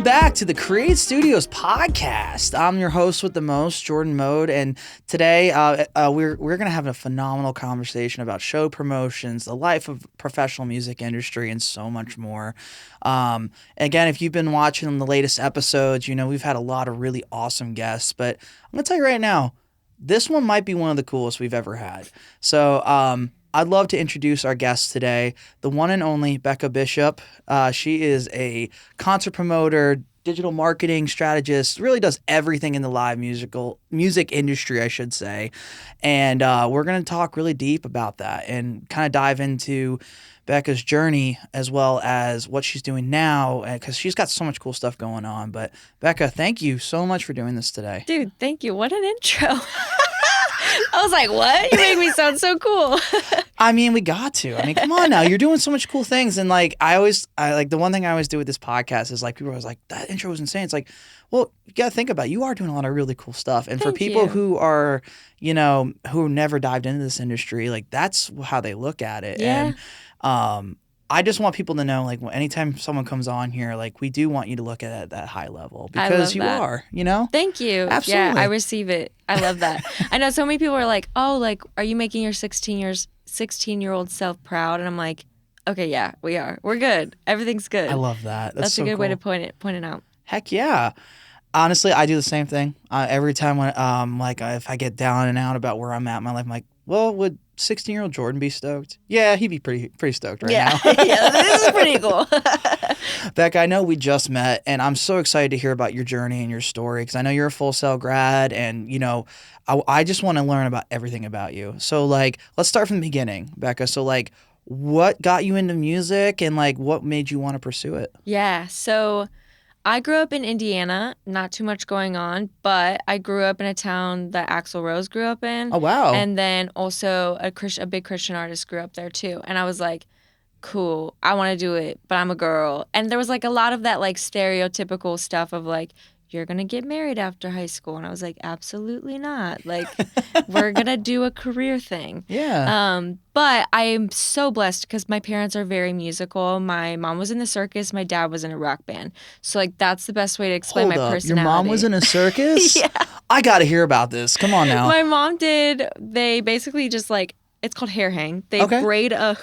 back to the Create Studios podcast. I'm your host with the most, Jordan Mode, and today we're going to have a phenomenal conversation about show promotions, the life of professional music industry, and so much more. Again, if you've been watching the latest episodes, you know we've had a lot of really awesome guests, but I'm going to tell you right now, this one might be one of the coolest we've ever had. So I'd love to introduce our guest today, the one and only Beka Bishop. She is a concert promoter, digital marketing strategist, really does everything in the live music industry, I should say. And we're going to talk really deep about that and kind of dive into Beka's journey as well as what she's doing now, because she's got so much cool stuff going on. But Beka, thank you so much for doing this today. Dude, thank you. What an intro. I was like, what? You make me sound so cool. I mean, we got to. I mean, come on now. You're doing so much cool things. And like, I like the one thing I always do with this podcast is like, people are always like, that intro was insane. It's like, well, you got to think about it. You are doing a lot of really cool stuff. And for people who are, you know, who never dived into this industry, like that's how they look at it. Yeah. And I just want people to know, like, anytime someone comes on here, like, we do want you to look at it at that high level because you are, you know? Thank you. Absolutely. Yeah, I receive it. I love that. I know so many people are like, oh, like, are you making your 16-year-old self proud? And I'm like, okay, yeah, we are. We're good. Everything's good. I love that. That's a so good cool. way to point it out. Heck yeah. Honestly, I do the same thing. Every time when, if I get down and out about where I'm at in my life, I'm like, well, would 16-year-old Jordan be stoked? Yeah, he'd be pretty stoked right now. Yeah, this is pretty cool. Becca, I know we just met, and I'm so excited to hear about your journey and your story because I know you're a Full Sail grad, and, you know, I just want to learn about everything about you. So, like, let's start from the beginning, Becca. So, like, what got you into music, and, like, what made you want to pursue it? Yeah, so I grew up in Indiana, not too much going on, but I grew up in a town that Axl Rose grew up in. Oh, wow. And then also a big Christian artist grew up there too. And I was like, cool, I want to do it, but I'm a girl. And there was like a lot of that like stereotypical stuff of like, you're going to get married after high school. And I was like, absolutely not. Like, we're going to do a career thing. Yeah. But I am so blessed because my parents are very musical. My mom was in the circus. My dad was in a rock band. So, like, that's the best way to explain my personality. Your mom was in a circus? Yeah. I got to hear about this. Come on now. My mom did. They basically just, like, it's called hair hang. They braid a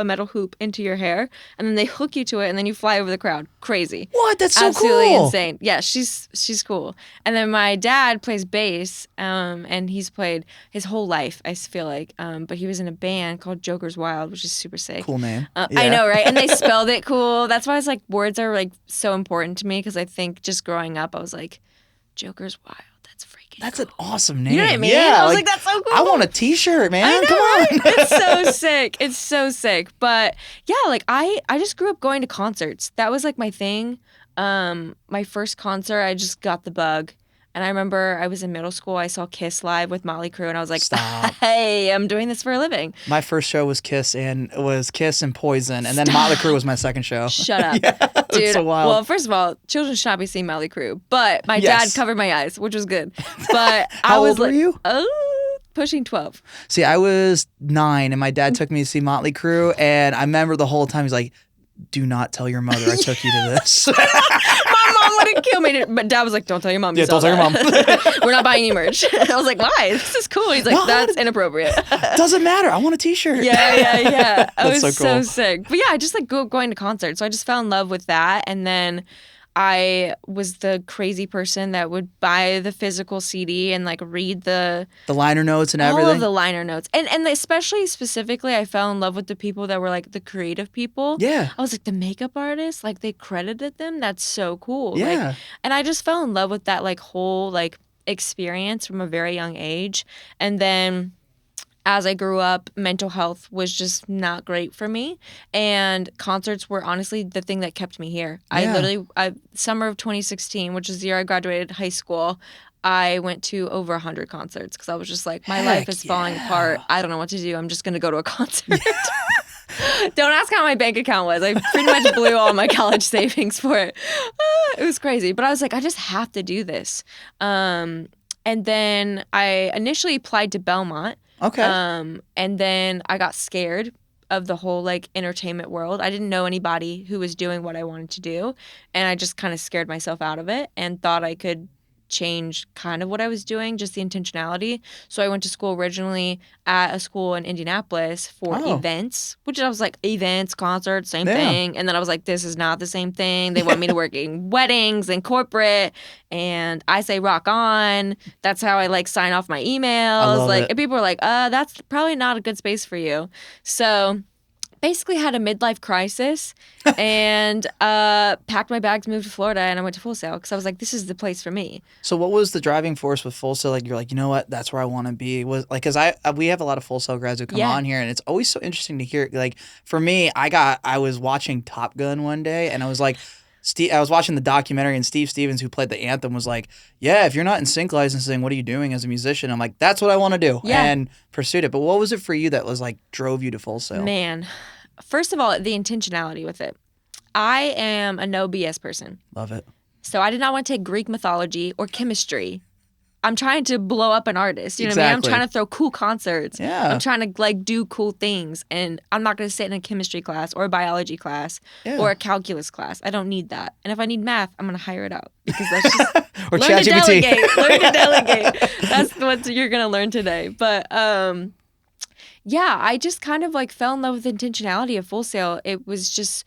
metal hoop into your hair, and then they hook you to it, and then you fly over the crowd. Crazy. What? That's so cool. Absolutely insane. Yeah, she's cool. And then my dad plays bass, and he's played his whole life, I feel like. But he was in a band called Joker's Wild, which is super sick. Cool name. Yeah. I know, right? And they spelled it cool. That's why it's like words are like so important to me because I think just growing up, I was like, Joker's Wild. That's an awesome name. You know what I mean? Yeah, I was like, that's so cool. I want a t-shirt, man. I know, Come on. right? It's so sick. It's so sick. But yeah, like I just grew up going to concerts. That was like my thing. My first concert, I just got the bug. And I remember I was in middle school. I saw Kiss live with Motley Crue, and I was like, Stop. Hey, I'm doing this for a living. My first show was Kiss and Poison, and then Motley Crue was my second show. Shut up. Yeah, dude. It's so wild. Well, first of all, children should not be seeing Motley Crue, but my dad covered my eyes, which was good. But I was old were you? Pushing 12. See, I was 9, and my dad took me to see Motley Crue, and I remember the whole time he's like, do not tell your mother I took you to this. My mom would have killed me. But dad was like, don't tell your mom. Yeah, don't tell your mom. We're not buying any merch. I was like, why? This is cool. He's like, that's inappropriate. Doesn't matter. I want a t-shirt. Yeah. I was so cool. so sick. But yeah, I just like going to concerts. So I just fell in love with that. And then I was the crazy person that would buy the physical CD and like read the liner notes and everything. All of the liner notes. And especially specifically, I fell in love with the people that were like the creative people. Yeah. I was like the makeup artists, like they credited them. That's so cool. Yeah. Like, and I just fell in love with that like whole like experience from a very young age. And then as I grew up, mental health was just not great for me. And concerts were honestly the thing that kept me here. Yeah. Summer of 2016, which is the year I graduated high school, I went to over 100 concerts because I was just like, my life is falling apart. I don't know what to do. I'm just going to go to a concert. Don't ask how my bank account was. I pretty much blew all my college savings for it. It was crazy. But I was like, I just have to do this. And then I initially applied to Belmont. Okay. And then I got scared of the whole like entertainment world. I didn't know anybody who was doing what I wanted to do, and I just kind of scared myself out of it and thought I could change kind of what I was doing, just the intentionality. So I went to school originally at a school in Indianapolis for events, which I was like, events, concerts, same thing. And then I was like, this is not the same thing. They want me to work in weddings and corporate, and I say rock on. That's how I like sign off my emails. Like, and people were like, that's probably not a good space for you. So basically had a midlife crisis and packed my bags, moved to Florida, and I went to Full Sail because I was like, this is the place for me. So what was the driving force with Full Sail? Like, you're like, you know what, that's where I want to be. Was like, because we have a lot of Full Sail grads who come on here, and it's always so interesting to hear. Like, for me, I was watching Top Gun one day, and I was like, I was watching the documentary, and Steve Stevens, who played the anthem, was like, yeah, if you're not in sync licensing, what are you doing as a musician? I'm like, that's what I want to do, and pursued it. But what was it for you that was like drove you to Full Sail? Man, first of all, the intentionality with it. I am a no BS person. Love it. So I did not want to take Greek mythology or chemistry. I'm trying to blow up an artist. You know what I mean? I'm trying to throw cool concerts. Yeah. I'm trying to like do cool things. And I'm not going to sit in a chemistry class or a biology class or a calculus class. I don't need that. And if I need math, I'm going to hire it out because that's just or learn to delegate. Learn to delegate. That's what you're going to learn today. But yeah, I just kind of like fell in love with the intentionality of Full Sail. It was just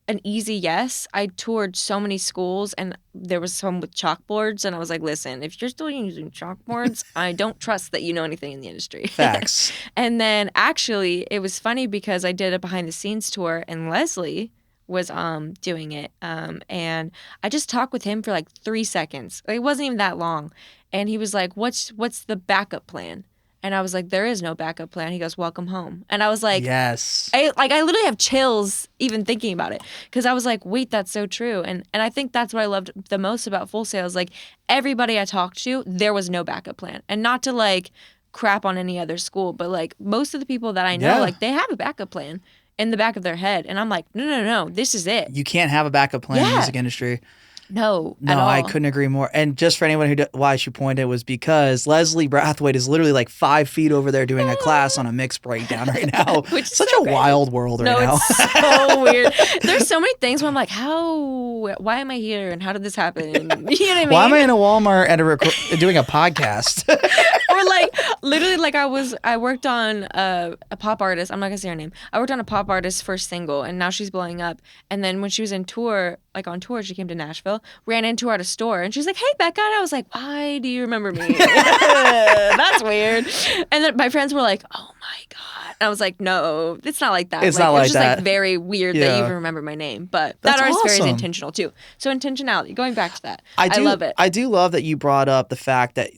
an easy yes. I toured so many schools, and there was some with chalkboards, and I was like, listen, if you're still using chalkboards, I don't trust that you know anything in the industry. Facts. And then actually, it was funny because I did a behind-the-scenes tour, and Leslie was doing it, and I just talked with him for like 3 seconds. It wasn't even that long, and he was like, what's the backup plan? And I was like, there is no backup plan. He goes, welcome home. And I was like, yes. I literally have chills even thinking about it because I was like, wait, that's so true. And I think that's what I loved the most about Full Sail is like everybody I talked to, there was no backup plan. And not to like crap on any other school, but like most of the people that I know, like they have a backup plan in the back of their head. And I'm like, no, this is it. You can't have a backup plan in the music industry. No, I couldn't agree more. And just for anyone why she pointed was because Leslie Brathwaite is literally like 5 feet over there doing a class on a mix breakdown right now. Which is such so a great. wild world right now. It's so weird. There's so many things where I'm like, why am I here? And how did this happen? You know what I mean? Why am I in a Walmart at doing a podcast? Or like literally like I worked on a pop artist. I'm not gonna say her name. I worked on a pop artist's first single, and now she's blowing up. And then when she was on tour, she came to Nashville, ran into her at a store, and she's like, hey, Beka. And I was like, why do you remember me? That's weird. And then my friends were like, oh my God. And I was like, no, it's not like that. It's not like just that. Like very weird that you even remember my name. But That's that artist awesome. very intentional too. So intentionality, going back to that. I love it. I do love that you brought up the fact that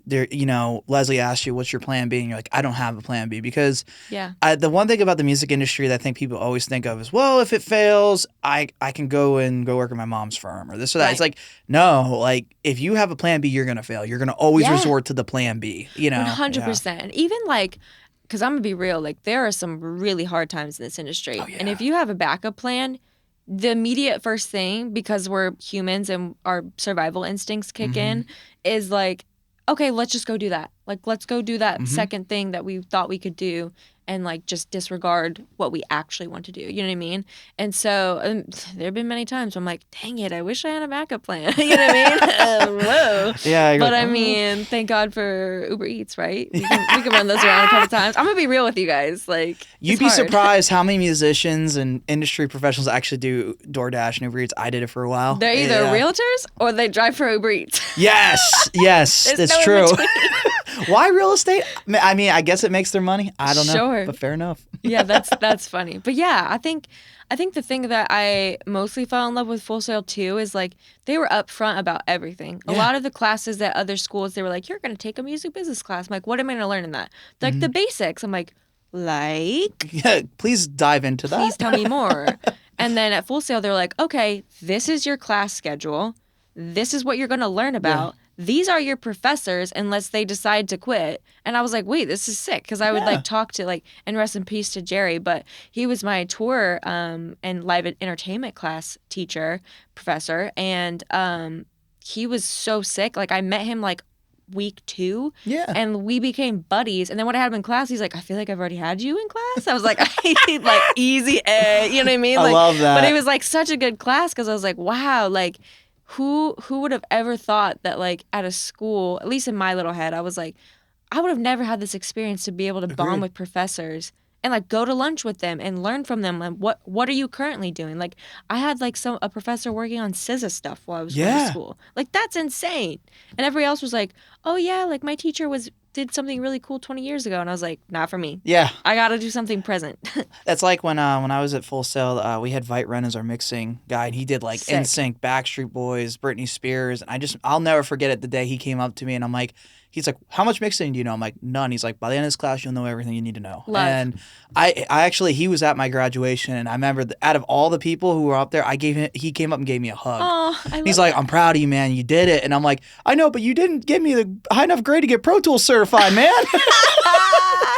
Leslie asked you, what's your plan B? And you're like, I don't have a plan B because the one thing about the music industry that I think people always think of is, well, if it fails, I can go work at my mom's firm or this or that. Right. It's like, no, like if you have a plan B, you're going to fail. You're going to always resort to the plan B, 100%. And even like, because I'm going to be real, like there are some really hard times in this industry. And if you have a backup plan, the immediate first thing, because we're humans and our survival instincts kick in, is like, okay, let's just go do that. Like, let's go do that second thing that we thought we could do and like just disregard what we actually want to do. You know what I mean? And so there have been many times where I'm like, dang it, I wish I had a backup plan. You know what I mean? Whoa. Yeah. But I mean, thank God for Uber Eats, right? We can run those around a couple times. I'm going to be real with you guys. Like, you'd be surprised how many musicians and industry professionals actually do DoorDash and Uber Eats. I did it for a while. They're either realtors or they drive for Uber Eats. Yes, that's true. Why real estate? I mean, I guess it makes their money. I don't know. Sure. But fair enough. Yeah, that's funny. But yeah, I think the thing that I mostly fell in love with Full Sail too is like they were upfront about everything. Yeah. A lot of the classes at other schools, they were like, you're going to take a music business class. I'm like, what am I going to learn in that? They're like the basics. I'm like, yeah, please dive into that. Please tell me more. And then at Full Sail, they're like, okay, this is your class schedule. This is what you're going to learn about. Yeah. These are your professors unless they decide to quit. And I was like, wait, this is sick. Because I would like talk to like, and rest in peace to Jerry, but he was my tour and live entertainment class teacher, professor. And he was so sick. Like I met him like week 2. Yeah. And we became buddies. And then when I had him in class, he's like, I feel like I've already had you in class. I was like, like easy A, you know what I mean? I love that. But it was like such a good class because I was like, wow, like who would have ever thought that like at a school, at least in my little head, I was like, I would have never had this experience to be able to bond with professors and like go to lunch with them and learn from them. Like, what are you currently doing? Like, I had like a professor working on SZA stuff while I was going to school. Like, that's insane. And everybody else was like, oh yeah, like my teacher did something really cool 20 years ago. And I was like, not for me. Yeah. I got to do something present. That's like when I was at Full Sail, we had Vite Ren as our mixing guy, and he did like Sick. NSYNC, Backstreet Boys, Britney Spears, and I'll never forget it the day he came up to me and I'm like, he's like, how much mixing do you know? I'm like, none. He's like, by the end of this class, you'll know everything you need to know. Love. And I actually, he was at my graduation, and I remember out of all the people who were up there, he came up and gave me a hug. Oh, He's like, I'm proud of you, man. You did it. And I'm like, I know, but you didn't give me the high enough grade to get Pro Tools certified, man.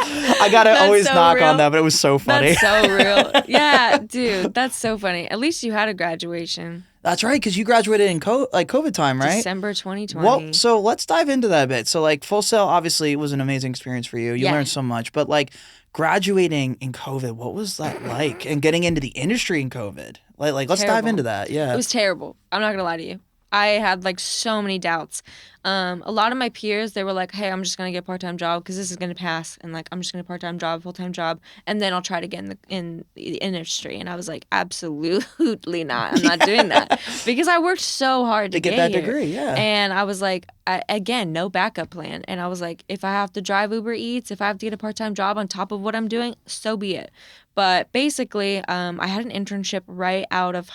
I got to always knock on that, but it was so funny. That's so real. Yeah, dude, that's so funny. At least you had a graduation. That's right, because you graduated in COVID time, right? December 2020. Well, so let's dive into that a bit. So, like, Full Sail obviously was an amazing experience for you. You learned so much, but like graduating in COVID, what was that like? And getting into the industry in COVID, like let's dive into that. Yeah, it was terrible. I'm not gonna lie to you. I had like so many doubts. A lot of my peers, they were like, hey, I'm just going to get a part-time job because this is going to pass. And like, I'm just going to part-time job, full-time job. And then I'll try to get in the industry. And I was like, absolutely not. I'm not doing that because I worked so hard to get that here. degree. Yeah. And I was like, again, no backup plan. And I was like, if I have to drive Uber Eats, if I have to get a part-time job on top of what I'm doing, so be it. But basically, I had an internship right out of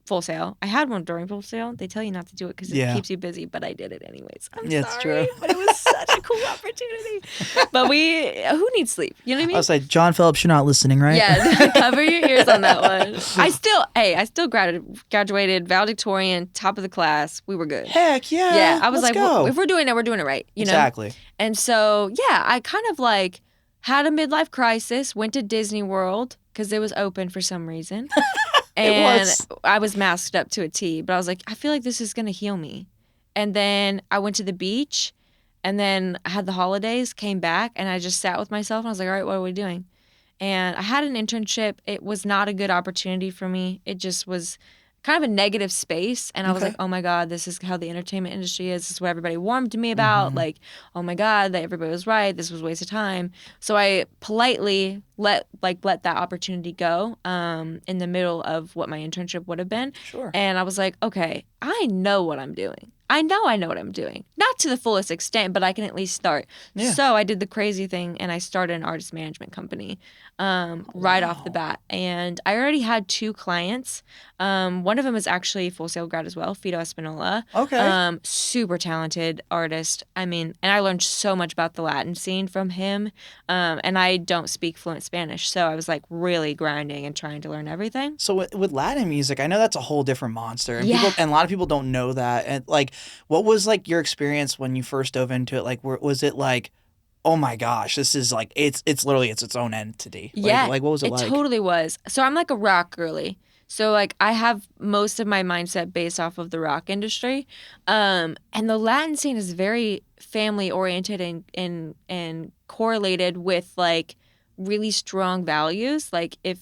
Full Sail. I had one during Full Sail. They tell you not to do it because it keeps you busy, but I did it anyways. I'm sorry, it's true. But it was such a cool opportunity. But who needs sleep? You know what I mean? I was like, John Phillips, you're not listening, right? Yeah, cover your ears on that one. I still graduated valedictorian, top of the class. We were good. Heck yeah. Yeah, I was Let's like, go. well, if we're doing it, we're doing it right. You know? Exactly. And so, yeah, I kind of like had a midlife crisis, went to Disney World because it was open for some reason. And I was masked up to a T, but I was like, I feel like this is going to heal me. And then I went to the beach, and then I had the holidays, came back, and I just sat with myself, and I was like, all right, what are we doing? And I had an internship. It was not a good opportunity for me. It just was kind of a negative space. And I was like, oh my God, this is how the entertainment industry is. This is what everybody warned to me about. Like, oh my God, that everybody was right. This was a waste of time. So I politely let that opportunity go in the middle of what my internship would have been. Sure. And I was like, okay, I know what I'm doing. I know what I'm doing. Not to the fullest extent, but I can at least start. Yeah. So I did the crazy thing, and I started an artist management company right off the bat. And I already had 2 clients. One of them is actually Full Sail grad as well, Fido Espinola. Okay. Super talented artist. I mean, and I learned so much about the Latin scene from him. And I don't speak fluent Spanish, so I was like really grinding and trying to learn everything. So with Latin music, I know that's a whole different monster, and a lot of people don't know that. And like, what was like your experience when you first dove into it? Like, was it like, oh my gosh, this is like it's literally its own entity? Yeah, like what was it like? It totally was. So I'm like a rock girly. So like I have most of my mindset based off of the rock industry, and the Latin scene is very family oriented and correlated with like really strong values. Like if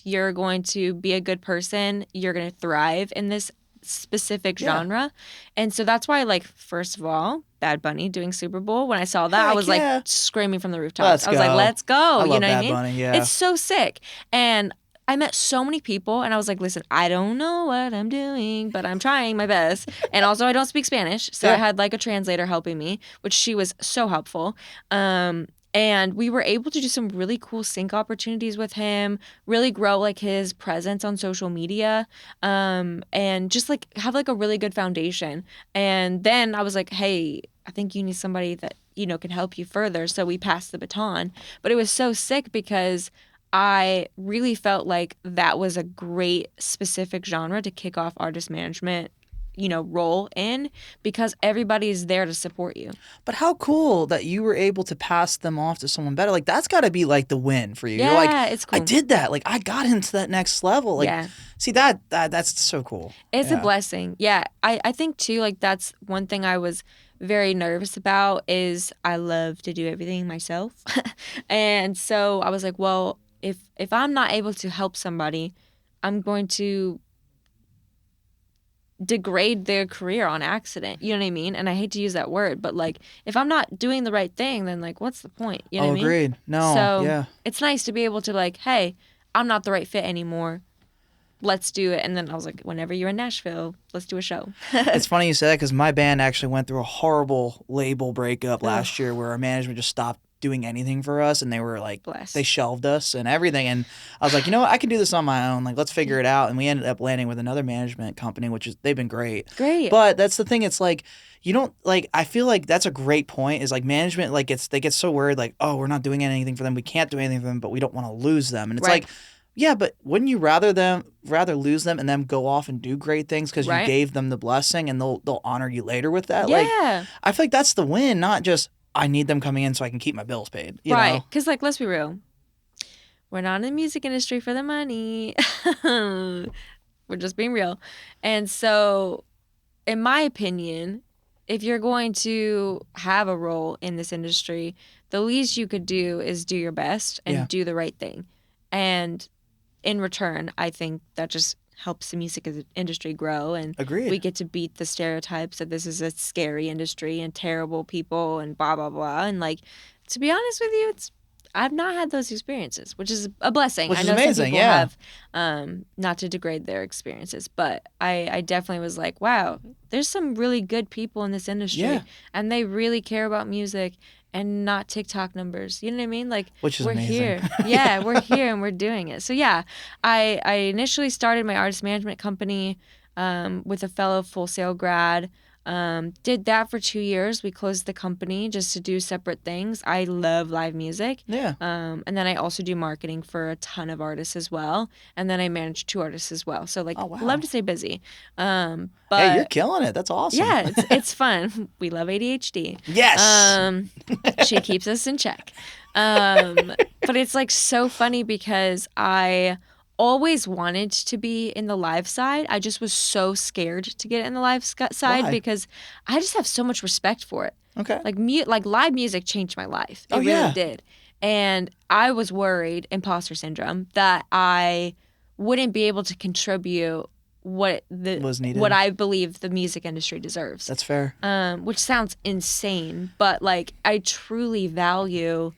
you're going to be a good person, you're going to thrive in this specific genre. And so that's why, like, first of all, Bad Bunny doing Super Bowl, when I saw that, I was like screaming from the rooftops. I was like, let's go. I love you know Bad what I mean? Bunny, yeah. It's so sick. And I met so many people, and I was like, listen, I don't know what I'm doing, but I'm trying my best. And also, I don't speak Spanish, so I had like a translator helping me, which she was so helpful. And we were able to do some really cool sync opportunities with him, really grow like his presence on social media, and just like have like a really good foundation. And then I was like, hey, I think you need somebody that, you know, can help you further. So we passed the baton. But it was so sick because I really felt like that was a great specific genre to kick off artist management, you know, role in, because everybody is there to support you. But how cool that you were able to pass them off to someone better. Like, that's got to be like the win for you. Yeah, you're like, it's cool. I did that. Like, I got into that next level. Like, see, that's so cool. It's a blessing. Yeah. I think too, like, that's one thing I was very nervous about is I love to do everything myself. And so I was like, well, if I'm not able to help somebody, I'm going to degrade their career on accident. You know what I mean? And I hate to use that word, but like if I'm not doing the right thing, then like what's the point? You know what I mean? Agreed. No, So yeah. it's nice to be able to like, hey, I'm not the right fit anymore. Let's do it. And then I was like, whenever you're in Nashville, let's do a show. It's funny you say that because my band actually went through a horrible label breakup last year where our management just stopped doing anything for us, and they were like, Bless. they shelved us and everything. And I was like, you know what, I can do this on my own. Like, let's figure it out. And we ended up landing with another management company, which is they've been great. Great. But that's the thing. It's like you don't like. I feel like that's a great point. Is like management like they get so worried like, oh, we're not doing anything for them. We can't do anything for them, but we don't want to lose them. And it's Right. like. Yeah, but wouldn't you rather lose them and them go off and do great things because Right. you gave them the blessing and they'll honor you later with that? Yeah. Like, I feel like that's the win, not just I need them coming in so I can keep my bills paid. You Right. know? Because like, let's be real. We're not in the music industry for the money. We're just being real. And so, in my opinion, if you're going to have a role in this industry, the least you could do is do your best and do the right thing. And in return, I think that just helps the music industry grow, and Agreed. we get to beat the stereotypes that this is a scary industry and terrible people and blah blah blah. And like, to be honest with you, I've not had those experiences, which is a blessing. Which I is know amazing, some people yeah. have, not to degrade their experiences, but I definitely was like, wow, there's some really good people in this industry, Yeah. and they really care about music and not TikTok numbers. You know what I mean? Like, Which is we're amazing. here. Yeah, we're here and we're doing it. So yeah, I initially started my artist management company with a fellow Full Sail grad. Did that for 2 years. We closed the company just to do separate things. I love live music. Yeah. And then I also do marketing for a ton of artists as well. And then I manage 2 artists as well. So like, Oh, wow. love to stay busy. But Hey, you're killing it. That's awesome. yeah, it's fun. We love ADHD. Yes. She keeps us in check. But it's like so funny because I always wanted to be in the live side. I just was so scared to get in the live side Why? because I just have so much respect for it. Okay. Like live music changed my life. It Oh, really yeah. did. And I was worried, imposter syndrome, that I wouldn't be able to contribute what Was needed. what I believe the music industry deserves. That's fair. Which sounds insane, but like I truly value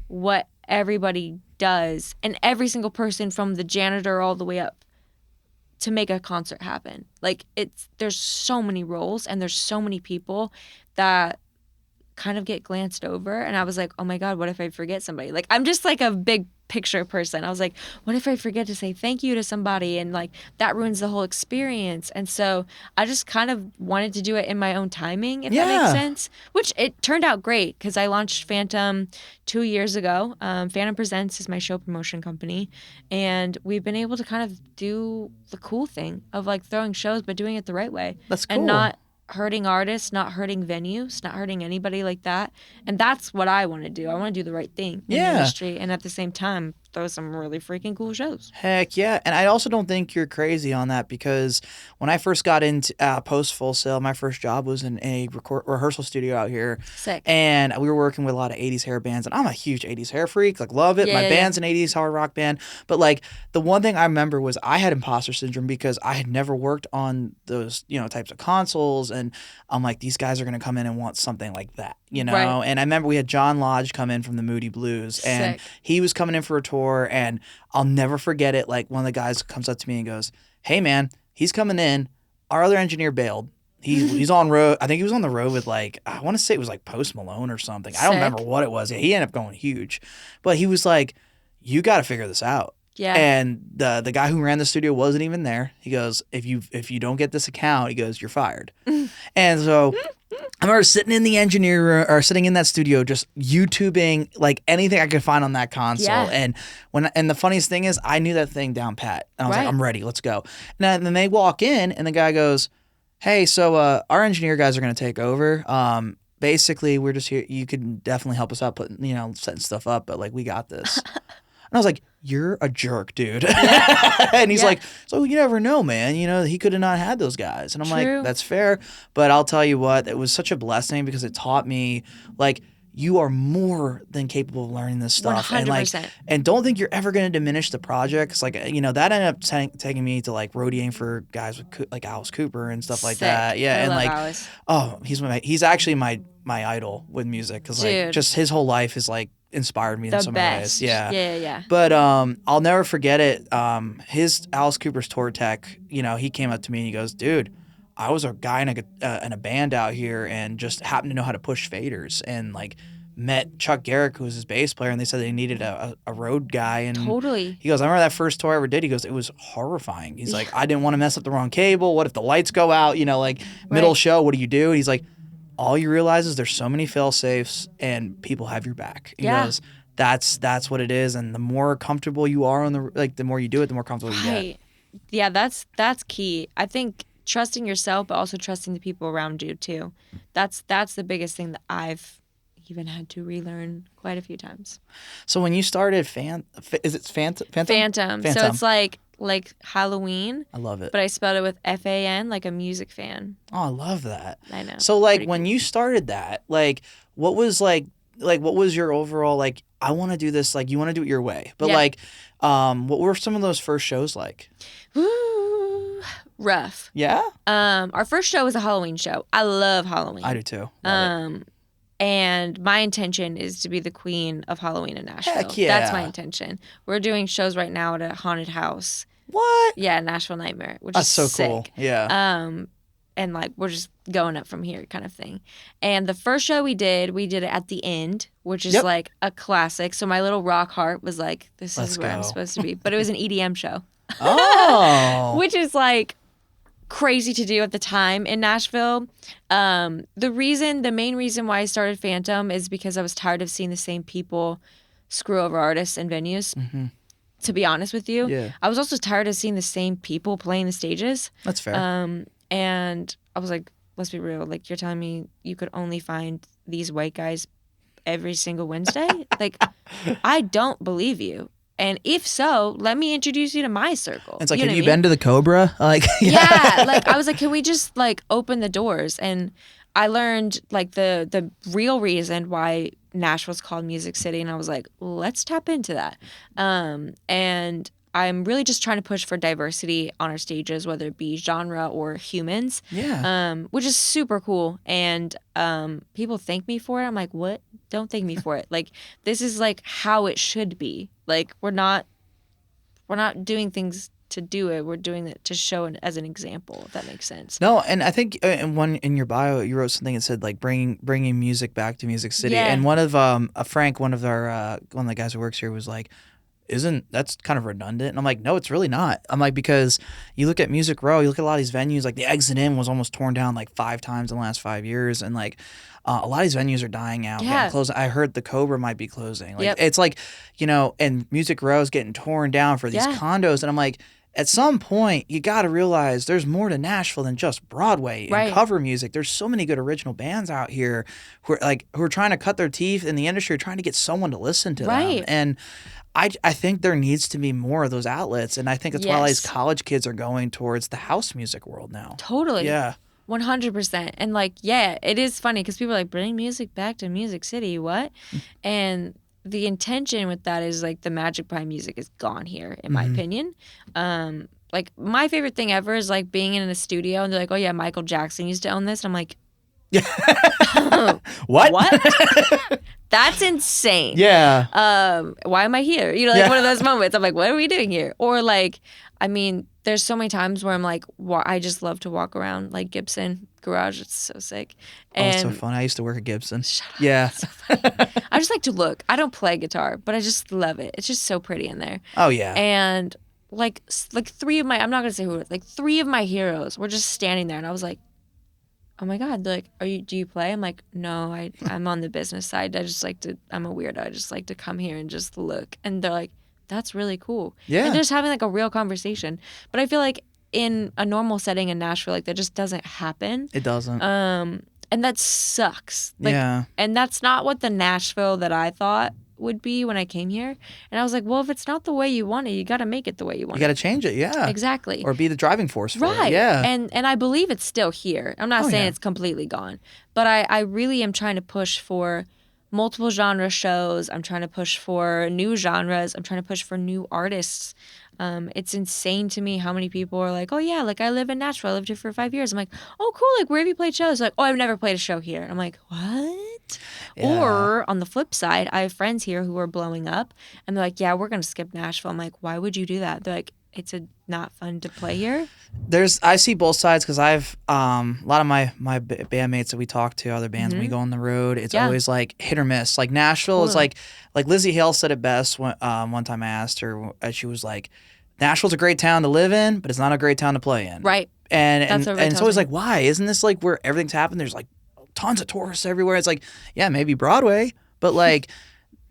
what everybody does and every single person from the janitor all the way up to make a concert happen. Like there's so many roles and there's so many people that kind of get glanced over, and I was like, oh my God, what if I forget somebody? Like, I'm just like a big picture person. I was like, what if I forget to say thank you to somebody, and like that ruins the whole experience? And so I just kind of wanted to do it in my own timing, if that Yeah. makes sense, which it turned out great because I launched Phantom 2 years ago. Phantom Presents is my show promotion company, and we've been able to kind of do the cool thing of like throwing shows but doing it the right way. That's cool. And not hurting artists, not hurting venues, not hurting anybody like that. And that's what I want to do. I want to do the right thing in the industry, and at the same time throw some really freaking cool shows. Heck yeah. And I also don't think you're crazy on that because when I first got into post Full Sail, my first job was in a rehearsal studio out here. Sick. And we were working with a lot of 80s hair bands. And I'm a huge 80s hair freak. Like, love it. My band's an 80s hard rock band. But like, the one thing I remember was I had imposter syndrome because I had never worked on those, types of consoles. And I'm like, these guys are going to come in and want something like that, Right. And I remember we had John Lodge come in from the Moody Blues. And Sick. he was coming in for a tour. And I'll never forget it. Like, one of the guys comes up to me and goes, hey, man, he's coming in. Our other engineer bailed. He's on road. I think he was on the road with like, I want to say it was like Post Malone or something. I don't remember what it was. He ended up going huge. But he was like, you got to figure this out. Yeah. And the guy who ran the studio wasn't even there. He goes, if you don't get this account, he goes, you're fired. And so I remember sitting in the engineer room or sitting in that studio, just YouTubing like anything I could find on that console. Yeah. And the funniest thing is I knew that thing down pat. And I was like, Right. I'm ready. Let's go. And then they walk in and the guy goes, hey, so our engineer guys are going to take over. Basically, we're just here. You could definitely help us out, setting stuff up, but like we got this. And I was like, you're a jerk, dude. And he's like, so you never know, man. You know, he could have not had those guys. And I'm like, that's fair. But I'll tell you what, it was such a blessing because it taught me, like, you are more than capable of learning this stuff. 100%. And don't think you're ever going to diminish the project. 'Cause, like, you know, that ended up taking me to, like, roadieing for guys with, like, Alice Cooper and stuff like that. Yeah. I and, love like, Alice. he's actually my idol with music. Because, like, just his whole life is, like, inspired me in so many ways. Yeah. But I'll never forget it. His Alice Cooper's tour tech, you know, he came up to me and he goes, dude, I was a guy in a band out here and just happened to know how to push faders and like met Chuck Garrick, who was his bass player, and they said they needed a road guy. And totally. He goes, I remember that first tour I ever did. He goes, it was horrifying. He's like, I didn't want to mess up the wrong cable. What if the lights go out? You know, like middle show, what do you do? He's like, all you realize is there's so many fail safes and people have your back. He goes, that's what it is. And the more comfortable you are on the more you do it, the more comfortable you get. Yeah, that's key. I think trusting yourself, but also trusting the people around you too. That's the biggest thing that I've even had to relearn quite a few times. So when you started is it Phantom? Phantom. So it's like Halloween. I love it. But I spelled it with FAN, like a music fan. Oh, I love that. I know. So like when you started that, like what was what was your overall, like, I want to do this, like you want to do it your way. But like what were some of those first shows like? Ooh, rough. Yeah? Our first show was a Halloween show. I love Halloween. I do too. Love it. And my intention is to be the queen of Halloween in Nashville. Heck yeah. That's my intention. We're doing shows right now at a haunted house. What? Yeah, Nashville Nightmare, which That's is so sick. Cool. Yeah. And like we're just going up from here kind of thing. And the first show we did it at the end, which is like a classic. So my little rock heart was like, this is where I'm supposed to be. But it was an EDM show. Oh. Which is like crazy to do at the time in Nashville. The main reason why I started Phantom is because I was tired of seeing the same people screw over artists and venues. Mm-hmm. To be honest with you. Yeah. I was also tired of seeing the same people playing the stages. That's fair. And I was like, let's be real. Like, you're telling me you could only find these white guys every single Wednesday? Like, I don't believe you. And if so, let me introduce you to my circle. It's like, have you been to the Cobra? Like, yeah. Like, I was like, can we just like open the doors? And I learned like the real reason why Nashville's called Music City. And I was like, let's tap into that. And I'm really just trying to push for diversity on our stages, whether it be genre or humans. Yeah. Which is super cool. And people thank me for it. I'm like, what? Don't thank me for it. Like, this is like how it should be. Like, we're not doing things to do it. We're doing it to show it as an example, if that makes sense. No, and I think in your bio you wrote something that said like bringing music back to Music City. Yeah. And one of Frank, one of the guys who works here was like, that's kind of redundant? And I'm like, no, it's really not. I'm like, because you look at Music Row, you look at a lot of these venues, like the Exit Inn was almost torn down like 5 times in the last 5 years. And like a lot of these venues are dying out, getting closed. I heard the Cobra might be closing. Like it's like, you know, and Music Row is getting torn down for these condos. And I'm like, at some point, you got to realize there's more to Nashville than just Broadway and cover music. There's so many good original bands out here who are trying to cut their teeth in the industry, trying to get someone to listen to them. And I think there needs to be more of those outlets. And I think that's why all these college kids are going towards the house music world now. Totally. Yeah. 100%. And like, yeah, it is funny because people are like, bring music back to Music City. What? And the intention with that is like the magic behind music is gone here, in my opinion. Like, my favorite thing ever is like being in a studio and they're like, oh yeah, Michael Jackson used to own this. And I'm like, what? That's insane. Yeah. Why am I here? You know, like one of those moments. I'm like, what are we doing here? Or like, I mean, there's so many times where I'm like, I just love to walk around like Gibson Garage. It's so sick. And it's so fun. I used to work at Gibson. Shut up. Yeah. So I just like to look. I don't play guitar, but I just love it. It's just so pretty in there. Oh yeah. And like 3 of my, I'm not gonna say who, like 3 of my heroes were just standing there, and I was like, oh my God, they're like, do you play? I'm like, no, I'm on the business side. I'm a weirdo. I just like to come here and just look. And they're like, that's really cool. Yeah. And they're just having like a real conversation. But I feel like in a normal setting in Nashville, like that just doesn't happen. It doesn't. And that sucks. Like, yeah. And that's not what the Nashville that I thought would be when I came here. And I was like, well, if it's not the way you want it, you got to make it the way you want You got to change it, yeah. Exactly. Or be the driving force for right. it, yeah. And I believe it's still here. I'm not saying it's completely gone. But I really am trying to push for multiple genre shows. I'm trying to push for new genres. I'm trying to push for new artists. It's insane to me how many people are like, oh yeah, like I live in Nashville. I lived here for 5 years. I'm like, oh cool, like where have you played shows? Like, oh, I've never played a show here. I'm like, what? Yeah. Or on the flip side, I have friends here who are blowing up and they're like, yeah, we're gonna skip Nashville. I'm like, why would you do that? They're like, it's not fun to play here. I see both sides because I've a lot of my bandmates that we talk to, other bands, when we go on the road, it's always like hit or miss. Like Nashville is like Lizzie Hale said it best one time I asked her, she was like, Nashville's a great town to live in, but it's not a great town to play in. Right. And it's always like, why? Isn't this like where everything's happened? There's like tons of tourists everywhere. It's like, yeah, maybe Broadway, but like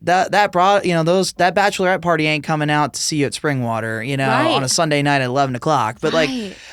that bachelorette party ain't coming out to see you at Springwater, on a Sunday night at 11 o'clock. But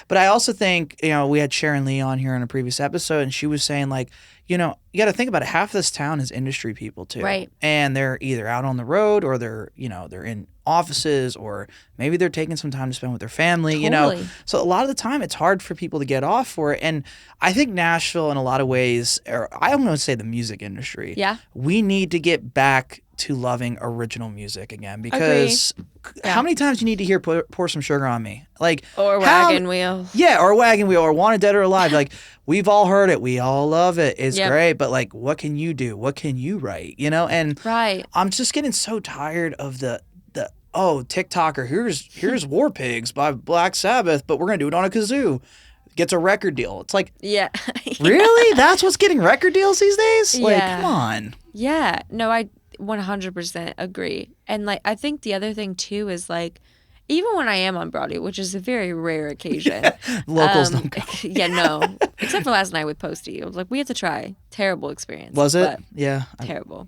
but I also think, we had Sharon Lee on here in a previous episode, and she was saying like, you got to think about it. Half of this town is industry people too. Right. And they're either out on the road or they're in offices, or maybe they're taking some time to spend with their family, Totally. So a lot of the time it's hard for people to get off for it. And I think Nashville in a lot of ways, or I'm going to say the music industry, we need to get back to loving original music again, because how many times you need to hear Pour Some Sugar on Me? Like, or Wagon Wheel. Yeah, or Wagon Wheel, or Wanted Dead or Alive. Like, we've all heard it. We all love it. It's great. But like, what can you do? What can you write? And I'm just getting so tired of the TikToker, here's War Pigs by Black Sabbath, but we're going to do it on a kazoo. Gets a record deal. It's like, really? That's what's getting record deals these days? Like, come on. Yeah. No, I 100% agree. And like, I think the other thing too is like, even when I am on Broadway, which is a very rare occasion. Locals don't go. No. Except for last night with Posty. I was like, we have to try. Terrible experience. Was it? Yeah. Terrible.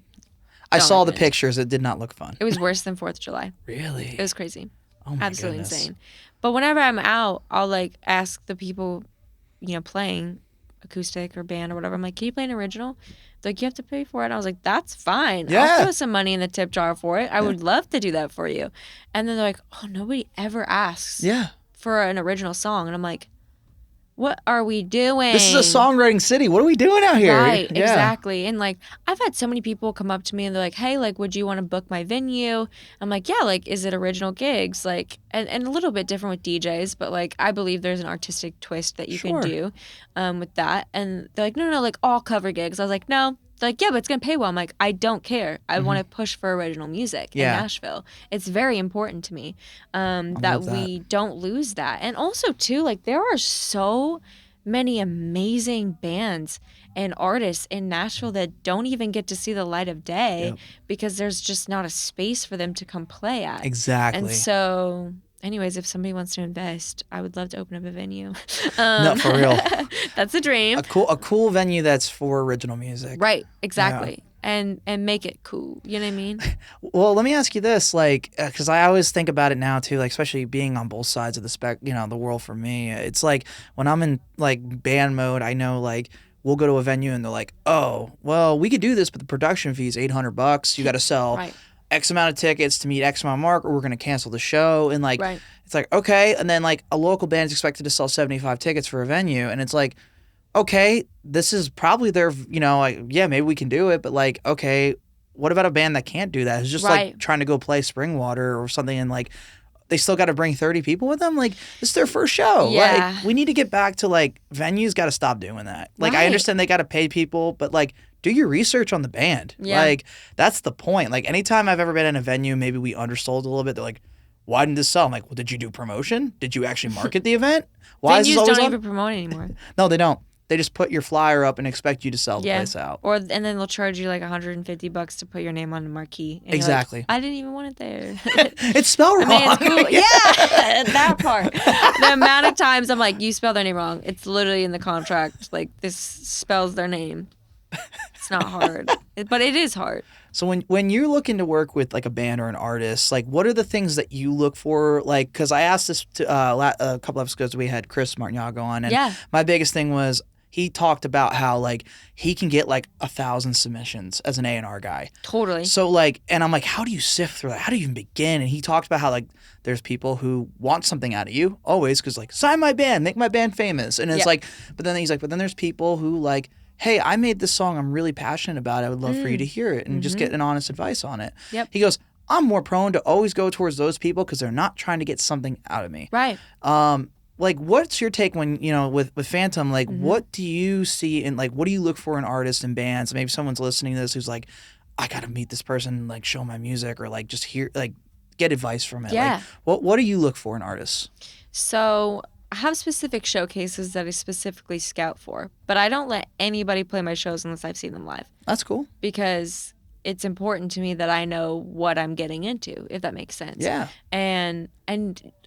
I saw the pictures. It did not look fun. It was worse than 4th of July. Really? It was crazy. Oh my Absolutely goodness. insane. But whenever I'm out, I'll like ask the people, playing acoustic or band or whatever. I'm like, can you play an original? They're like, you have to pay for it. And I was like, that's fine. Yeah. I'll throw some money in the tip jar for it. I would love to do that for you. And then they're like, oh, nobody ever asks for an original song. And I'm like, what are we doing? This is a songwriting city. What are we doing out here? Right, exactly. And like, I've had so many people come up to me and they're like, hey, like, would you want to book my venue? I'm like, yeah, like, is it original gigs? Like, and a little bit different with DJs, but like, I believe there's an artistic twist that you can do with that. And they're like, no, like all cover gigs. I was like, no. They're like, yeah, but it's going to pay well. I'm like, I don't care. I want to push for original music in Nashville. It's very important to me that we don't lose that. And also, too, like, there are so many amazing bands and artists in Nashville that don't even get to see the light of day because there's just not a space for them to come play at. Exactly. And so... anyways, if somebody wants to invest, I would love to open up a venue. No, for real. That's a dream. A cool venue that's for original music. Right, exactly. Yeah. And make it cool. You know what I mean? Well, let me ask you this, like, because I always think about it now too, like, especially being on both sides of the world for me. It's like when I'm in like band mode, I know like we'll go to a venue and they're like, oh, well, we could do this, but the production fee is $800. You got to sell X amount of tickets to meet X amount of mark, or we're going to cancel the show. And like, it's like, okay. And then like a local band is expected to sell 75 tickets for a venue. And it's like, okay, this is probably their, like, yeah, maybe we can do it. But like, okay, what about a band that can't do that? It's just like trying to go play Springwater or something. And like, they still got to bring 30 people with them. Like, this is their first show. Yeah. Like, we need to get back to like, venues got to stop doing that. Like, I understand they got to pay people, but like, do your research on the band. Yeah. Like, that's the point. Like, anytime I've ever been in a venue, maybe we undersold a little bit. They're like, why didn't this sell? I'm like, well, did you do promotion? Did you actually market the event? Why Venues is this always don't on? even promote anymore. No, they don't. They just put your flyer up and expect you to sell the place out. And then they'll charge you like $150 to put your name on the marquee. And exactly. Like, I didn't even want it there. It's spelled wrong. It's cool. Yeah, that part. The amount of times I'm like, you spelled their name wrong. It's literally in the contract. Like, this spells their name. It's not hard, but it is hard. So when you're looking to work with like a band or an artist, like what are the things that you look for? Like, because I asked this to a couple episodes we had Chris Martignago on, and my biggest thing was, he talked about how like he can get like 1,000 submissions as an A&R guy. Totally. So like, and I'm like, how do you sift through that? How do you even begin? And he talked about how like there's people who want something out of you always because like sign my band, make my band famous. And it's like, but then he's like, but then there's people who like, hey, I made this song I'm really passionate about. I would love for you to hear it and just get an honest advice on it. Yep. He goes, I'm more prone to always go towards those people because they're not trying to get something out of me. Right. Like, what's your take when, you know, with Phantom, like, what do you see in, like, what do you look for in artists and bands? Maybe someone's listening to this who's like, I got to meet this person, like, show my music or, like, just hear, like, get advice from it. Yeah. Like, what do you look for in artists? So I have specific showcases that I specifically scout for, but I don't let anybody play my shows unless I've seen them live. That's cool. Because it's important to me that I know what I'm getting into, if that makes sense. Yeah. And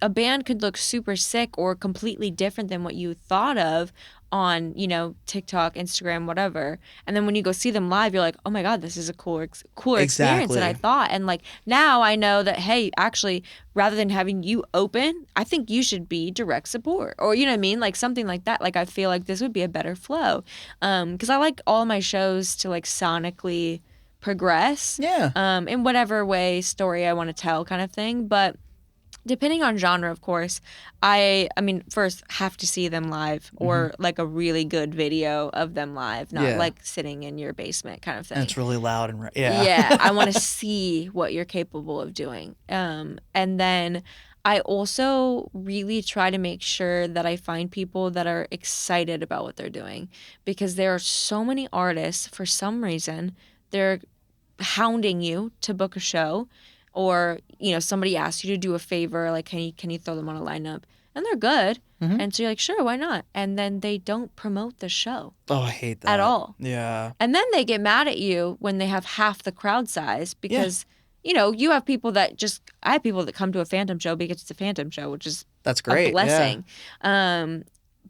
a band could look super sick or completely different than what you thought of on, you know, TikTok, Instagram, whatever. And then when you go see them live, you're like, oh my God, this is a cooler experience than I thought. And like now I know that, hey, actually, rather than having you open, I think you should be direct support, or you know what I mean, like something like that. Like I feel like this would be a better flow, because I like all my shows to like sonically progress, in whatever way story I want to tell, kind of thing. But depending on genre, of course, I mean, first have to see them live, or like a really good video of them live, not like sitting in your basement kind of thing. And it's really loud and I want to see what you're capable of doing. And then I also really try to make sure that I find people that are excited about what they're doing, because there are so many artists, for some reason, they're hounding you to book a show, or you know, somebody asks you to do a favor, like can you throw them on a lineup, and they're good, and so you're like, sure, why not? And then they don't promote the show. Oh, I hate that at all. Yeah. And then they get mad at you when they have half the crowd size, because you know, you have people that just, I have people that come to a Phantom show because it's a Phantom show, which is that's great, a blessing.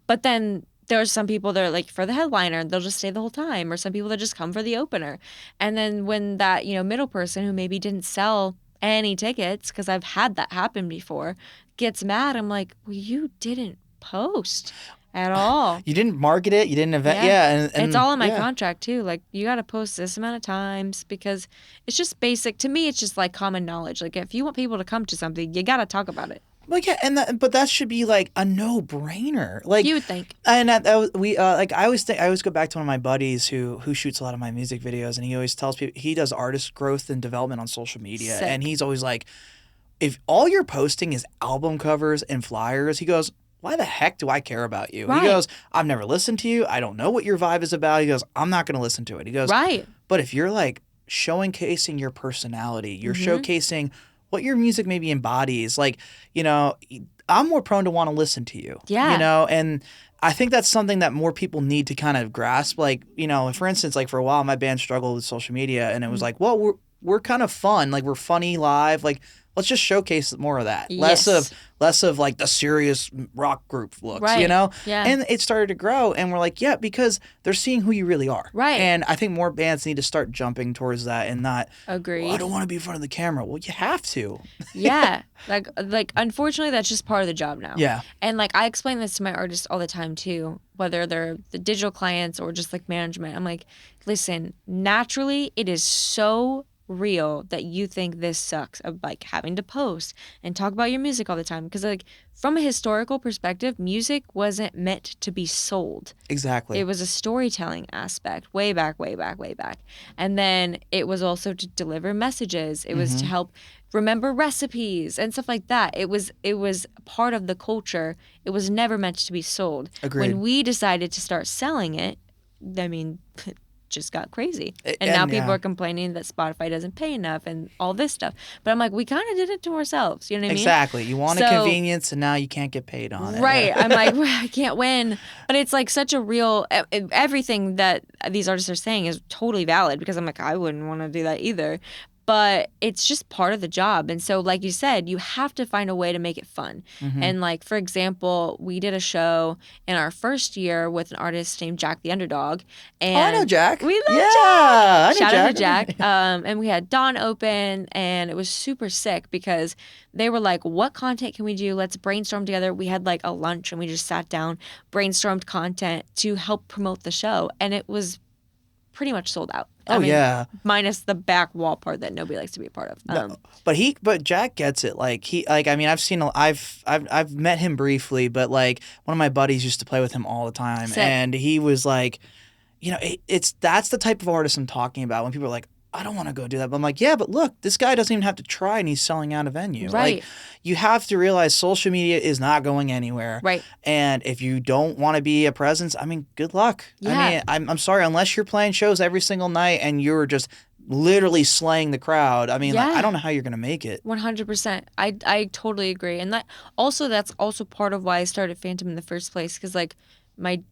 But then there's some people that are like, for the headliner, they'll just stay the whole time, or some people that just come for the opener. And then when that, you know, middle person who maybe didn't sell any tickets, because I've had that happen before, gets mad, I'm like, well, you didn't post at all. You didn't market it. You didn't event. And it's all in my contract too. Like, you got to post this amount of times, because it's just basic. To me, it's just like common knowledge. Like, if you want people to come to something, you got to talk about it. Well, yeah, but that should be like a no-brainer. Like you would think. And like I always go back to one of my buddies who shoots a lot of my music videos, and he always tells people he does artist growth and development on social media, and he's always like, if all you're posting is album covers and flyers, he goes, why the heck do I care about you? Right. He goes, I've never listened to you. I don't know what your vibe is about. He goes, I'm not going to listen to it. He goes, right. But if you're like showcasing your personality, you're showcasing what your music maybe embodies, like, you know, I'm more prone to want to listen to you. Yeah. You know, and I think that's something that more people need to kind of grasp. Like, you know, for instance, like for a while, my band struggled with social media, and it was like, well, we're kind of fun. Like, we're funny live. Like, let's just showcase more of that. Yes. Less of like the serious rock group looks, you know? Yeah. And it started to grow, and we're like, yeah, because they're seeing who you really are. Right. And I think more bands need to start jumping towards that and not, Agreed. Well, I don't want to be in front of the camera. Well, you have to. Yeah. Like unfortunately, that's just part of the job now. Yeah. And like, I explain this to my artists all the time too, whether they're the digital clients or just like management. I'm like, listen, naturally, it is so real that you think this sucks, of like having to post and talk about your music all the time, because like from a historical perspective, music wasn't meant to be sold. Exactly. It was a storytelling aspect way back. And then it was also to deliver messages. It was to help remember recipes and stuff like that. It was part of the culture. It was never meant to be sold. Agreed. When we decided to start selling it, I mean, just got crazy, and now people are complaining that Spotify doesn't pay enough and all this stuff. But I'm like, we kind of did it to ourselves. You know what I mean? Exactly. You want a convenience, and now you can't get paid on it. Right. I'm like, well, I can't win. But it's like such a real, everything that these artists are saying is totally valid, because I'm like, I wouldn't want to do that either. But it's just part of the job. And so, like you said, you have to find a way to make it fun. And like, for example, we did a show in our first year with an artist named Jack the Underdog. And I know Jack. We love Yeah, Jack. I know Shout out to Jack. Jack. And we had Dawn open, and it was super sick because they were like, what content can we do? Let's brainstorm together. We had like a lunch and we just sat down, brainstormed content to help promote the show. And it was pretty much sold out. Oh, yeah. Minus the back wall part that nobody likes to be a part of. No, but Jack gets it. I've met him briefly, but like one of my buddies used to play with him all the time. Sick. And he was like, that's the type of artist I'm talking about when people are like, I don't want to go do that. But I'm like, yeah, but look, this guy doesn't even have to try and he's selling out a venue. Right. Like, you have to realize social media is not going anywhere. Right. And if you don't want to be a presence, I mean, good luck. Yeah. I mean, I'm sorry, unless you're playing shows every single night and you're just literally slaying the crowd. I mean, like, I don't know how you're going to make it. 100%. I totally agree. And that's also part of why I started Phantom in the first place. Because like my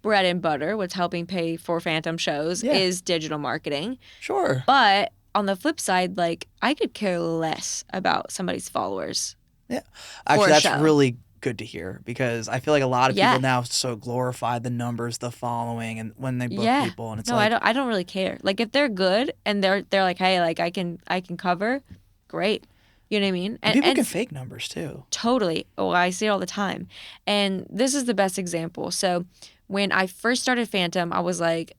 bread and butter, what's helping pay for Phantom shows is digital marketing. Sure. But on the flip side, like, I could care less about somebody's followers. Yeah. Actually, that's really good to hear because I feel like a lot of people now so glorify the numbers, the following, and when they book people, and it's I don't really care. Like, if they're good and they're like, hey, like I can cover, great. You know what I mean? And people can fake numbers too. Totally. Oh, I see it all the time. And this is the best example. So when I first started Phantom, I was like,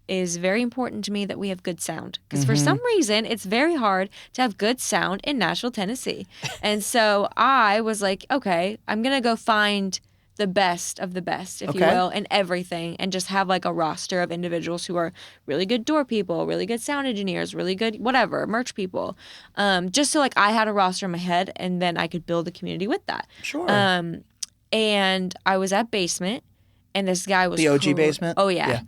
it is very important to me that we have good sound. Because for some reason, it's very hard to have good sound in Nashville, Tennessee. And so I was like, okay, I'm going to go find the best of the best, if you will, in everything, and just have like a roster of individuals who are really good door people, really good sound engineers, really good whatever, merch people, just so like I had a roster in my head, and then I could build a community with that. Sure. And I was at Basement, and this guy was the OG Basement. Oh yeah,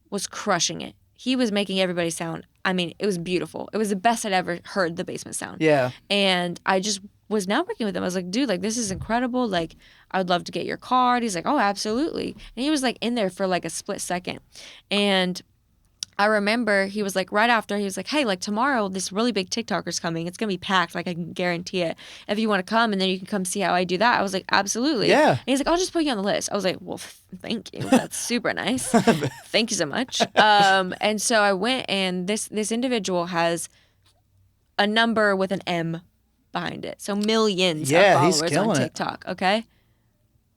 was crushing it. He was making everybody sound. I mean, it was beautiful. It was the best I'd ever heard the Basement sound. Yeah. And I just was now working with him. I was like, dude, like, this is incredible. Like, I would love to get your card. He's like, oh, absolutely. And he was like in there for like a split second. And I remember he was like, right after, he was like, hey, like tomorrow, this really big TikToker's coming. It's going to be packed. Like, I can guarantee it. If you want to come, and then you can come see how I do that. I was like, absolutely. Yeah. And he's like, I'll just put you on the list. I was like, well, thank you. That's super nice. Thank you so much. And so I went, and this individual has a number with an M behind it. So millions of followers on TikTok, okay?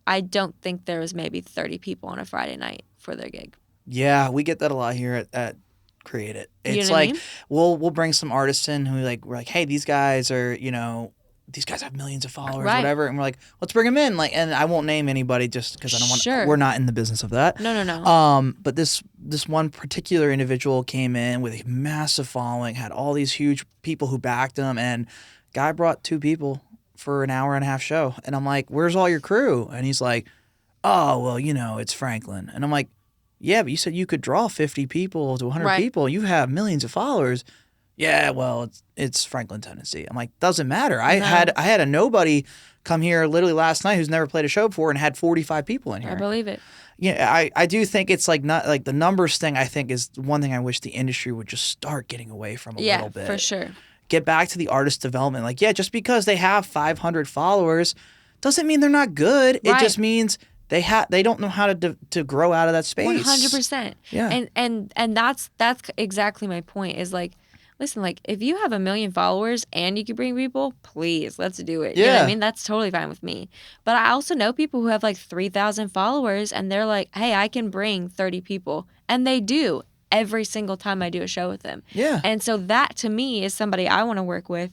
I don't think there was maybe 30 people on a Friday night for their gig. Yeah, we get that a lot here at Create It. It's like, I mean? we'll bring some artists in who we're like, hey, these guys are, these guys have millions of followers, whatever, and we're like, let's bring them in. Like, and I won't name anybody just because I don't want. We're not in the business of that. No. But this one particular individual came in with a massive following, had all these huge people who backed him, and guy brought 2 people for an hour and a half show, and I'm like, where's all your crew? And he's like, oh, well, it's Franklin, and I'm like, yeah, but you said you could draw 50 people to 100 people. You have millions of followers. Yeah, well, it's Franklin, Tennessee. I'm like, doesn't matter. I had a nobody come here literally last night who's never played a show before and had 45 people in here. I believe it. Yeah, I do think it's like not like the numbers thing. I think is one thing I wish the industry would just start getting away from a little bit. Yeah, for sure. Get back to the artist development. Like, yeah, just because they have 500 followers doesn't mean they're not good. It just means they don't know how to grow out of that space. 100%. Yeah. And that's exactly my point. Is like, listen, like if you have 1 million followers and you can bring people, please, let's do it. Yeah. You know what I mean? That's totally fine with me. But I also know people who have like 3,000 followers and they're like, hey, I can bring 30 people, and they do every single time I do a show with them. Yeah. And so that to me is somebody I want to work with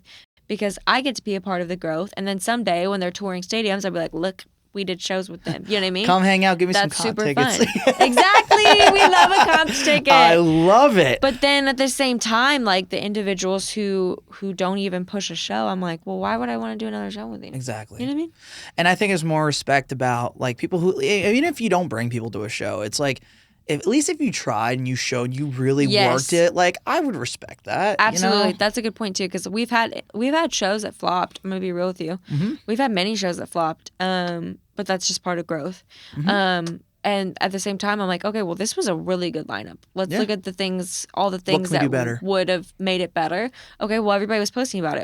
because I get to be a part of the growth. And then someday when they're touring stadiums, I'll be like, look, we did shows with them. You know what I mean? Come hang out. Give me That's some comp super tickets. Fun. Exactly. We love a comp ticket. I love it. But then at the same time, like the individuals who don't even push a show, I'm like, well, why would I want to do another show with you? Exactly. You know what I mean? And I think there's more respect about like people who, even if you don't bring people to a show, it's like, at least if you tried and you showed you really worked it, like I would respect that. Absolutely. That's a good point too, because we've had shows that flopped. I'm gonna be real with you. Mm-hmm. We've had many shows that flopped, but that's just part of growth. Mm-hmm. And at the same time, I'm like, okay, well, this was a really good lineup. Let's look at all the things can we do better? would have made it better. Okay, well, everybody was posting about it.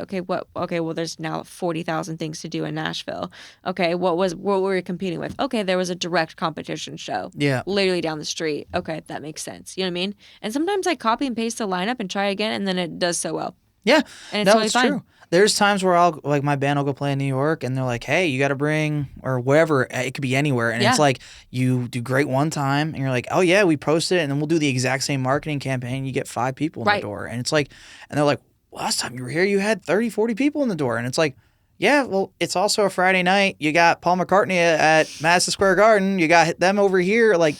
Okay, well, there's now 40,000 things to do in Nashville. Okay, what were we competing with? Okay, there was a direct competition show. Yeah. Literally down the street. Okay, that makes sense. You know what I mean? And sometimes I copy and paste the lineup and try again, and then it does so well. Yeah, and it's totally fine. True. There's times where I'll like my band will go play in New York, and they're like, "Hey, you got to bring or wherever it could be anywhere," and it's like you do great one time, and you're like, "Oh yeah, we posted it, and then we'll do the exact same marketing campaign. You get 5 people in the door," and it's like, and they're like, "Last time you were here, you had 30, 40 people in the door," and it's like, yeah, well, it's also a Friday night. You got Paul McCartney at Madison Square Garden. You got them over here, like.